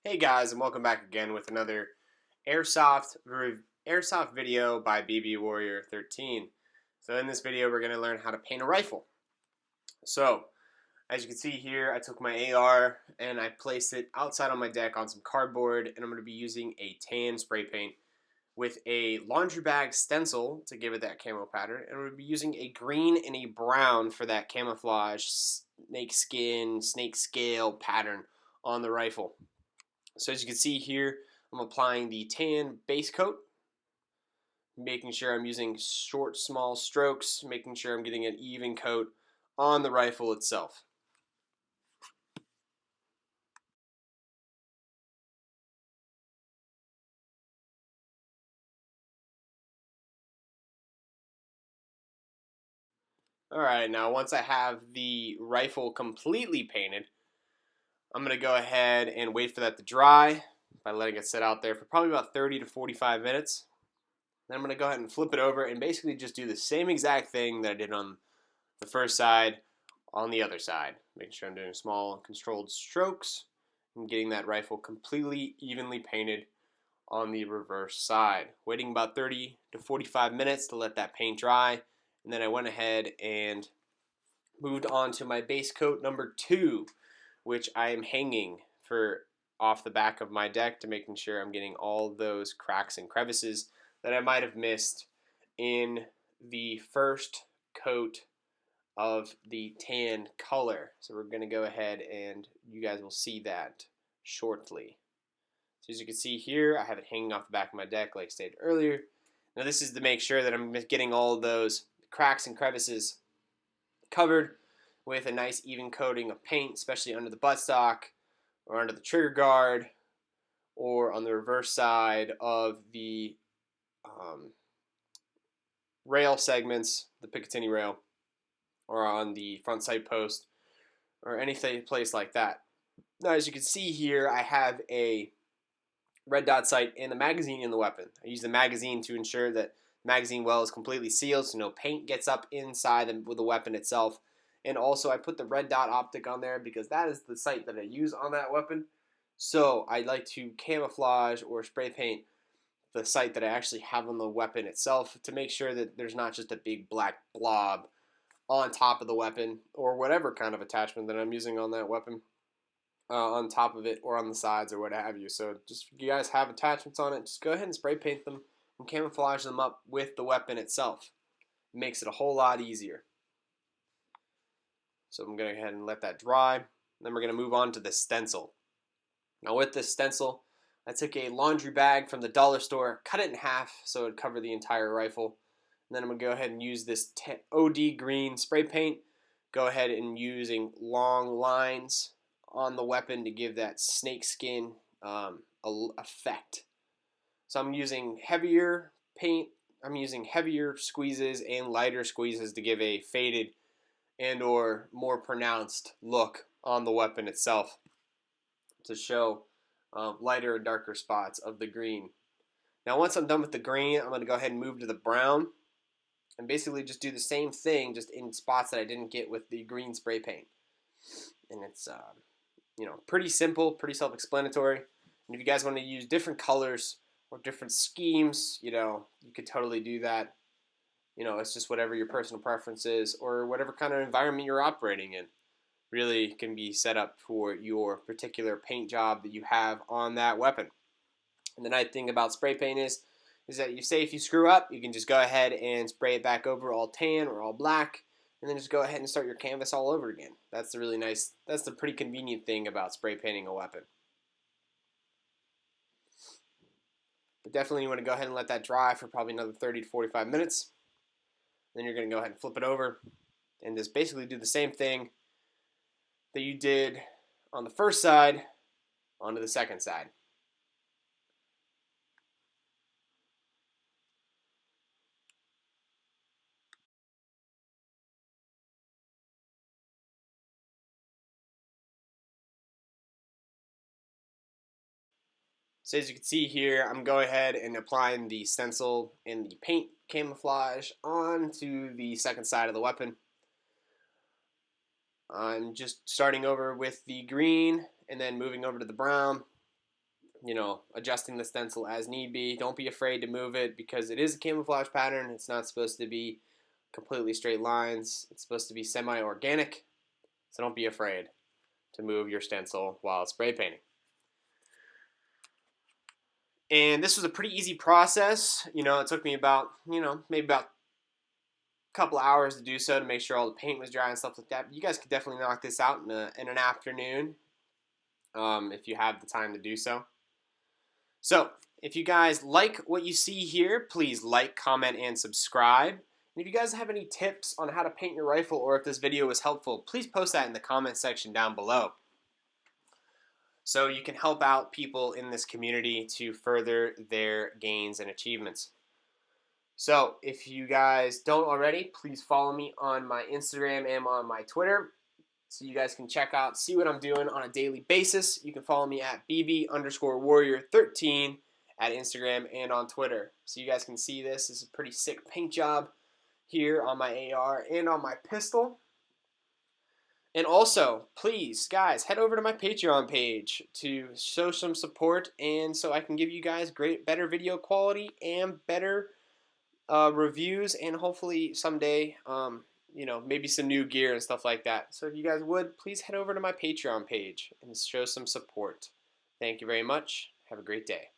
Hey guys, and welcome back again with another airsoft airsoft video by BB Warrior 13. So in this video, we're going to learn how to paint a rifle. So as you can see here, I took my AR and I placed it outside on my deck on some cardboard, and I'm going to be using a tan spray paint with a laundry bag stencil to give it that camo pattern, and we'll be using a green and a brown for that camouflage snake skin, snake scale pattern on the rifle. So as you can see here, I'm applying the tan base coat, making sure I'm using short, small strokes, making sure I'm getting an even coat on the rifle itself. Alright, now once I have the rifle completely painted, I'm going to go ahead and wait for that to dry by letting it sit out there for probably about 30 to 45 minutes. Then I'm going to go ahead and flip it over and basically just do the same exact thing that I did on the first side on the other side. Making sure I'm doing small controlled strokes and getting that rifle completely evenly painted on the reverse side. Waiting about 30 to 45 minutes to let that paint dry, and then I went ahead and moved on to my base coat number 2, which I am hanging for off the back of my deck to making sure I'm getting all those cracks and crevices that I might have missed in the first coat of the tan color. So we're going to go ahead and you guys will see that shortly. So as you can see here, I have it hanging off the back of my deck like stated earlier. Now this is to make sure that I'm getting all of those cracks and crevices covered with a nice even coating of paint, especially under the buttstock or under the trigger guard or on the reverse side of the rail segments, the Picatinny rail, or on the front sight post or anything place like that. Now as you can see here, I have a red dot sight and the magazine in the weapon. I use the magazine to ensure that the magazine well is completely sealed so no paint gets up inside the weapon itself. And also I put the red dot optic on there because that is the sight that I use on that weapon. So I like to camouflage or spray paint the sight that I actually have on the weapon itself to make sure that there's not just a big black blob on top of the weapon or whatever kind of attachment that I'm using on that weapon. On top of it or on the sides or what have you. So just if you guys have attachments on it, just go ahead and spray paint them and camouflage them up with the weapon itself. It makes it a whole lot easier. So I'm going to go ahead and let that dry. Then we're going to move on to the stencil. Now with this stencil, I took a laundry bag from the dollar store, cut it in half so it would cover the entire rifle. And then I'm going to go ahead and use this OD green spray paint. Go ahead and using long lines on the weapon to give that snake skin effect. So I'm using heavier paint, I'm using heavier squeezes and lighter squeezes to give a faded and or more pronounced look on the weapon itself to show lighter and darker spots of the green. Now once I'm done with the green, I'm going to go ahead and move to the brown and basically just do the same thing just in spots that I didn't get with the green spray paint. And it's pretty simple, pretty self-explanatory. And if you guys want to use different colors or different schemes, you could totally do that. It's just whatever your personal preference is or whatever kind of environment you're operating in. Really can be set up for your particular paint job that you have on that weapon. And the nice thing about spray paint is that you say if you screw up, you can just go ahead and spray it back over all tan or all black, and then just go ahead and start your canvas all over again. That's the pretty convenient thing about spray painting a weapon. But definitely you want to go ahead and let that dry for probably another 30 to 45 minutes. Then you're going to go ahead and flip it over and just basically do the same thing that you did on the first side onto the second side. So as you can see here, I'm going ahead and applying the stencil and the paint camouflage onto the second side of the weapon. I'm just starting over with the green and then moving over to the brown adjusting the stencil as need be. Don't be afraid to move it because it is a camouflage pattern. It's not supposed to be completely straight lines. It's supposed to be semi-organic, so don't be afraid to move your stencil while spray painting. And this was a pretty easy process. It took me about, maybe about a couple hours to do so to make sure all the paint was dry and stuff like that. But you guys could definitely knock this out in an afternoon if you have the time to do so. So, if you guys like what you see here, please like, comment, and subscribe. And if you guys have any tips on how to paint your rifle or if this video was helpful, please post that in the comment section down below, so you can help out people in this community to further their gains and achievements. So if you guys don't already, please follow me on my Instagram and on my Twitter so you guys can check out, see what I'm doing on a daily basis. You can follow me at bb_warrior13 at Instagram and on Twitter. So you guys can see this. This is a pretty sick paint job here on my AR and on my pistol. And also, please, guys, head over to my Patreon page to show some support and so I can give you guys better video quality and better reviews and hopefully someday, maybe some new gear and stuff like that. So if you guys would, please head over to my Patreon page and show some support. Thank you very much. Have a great day.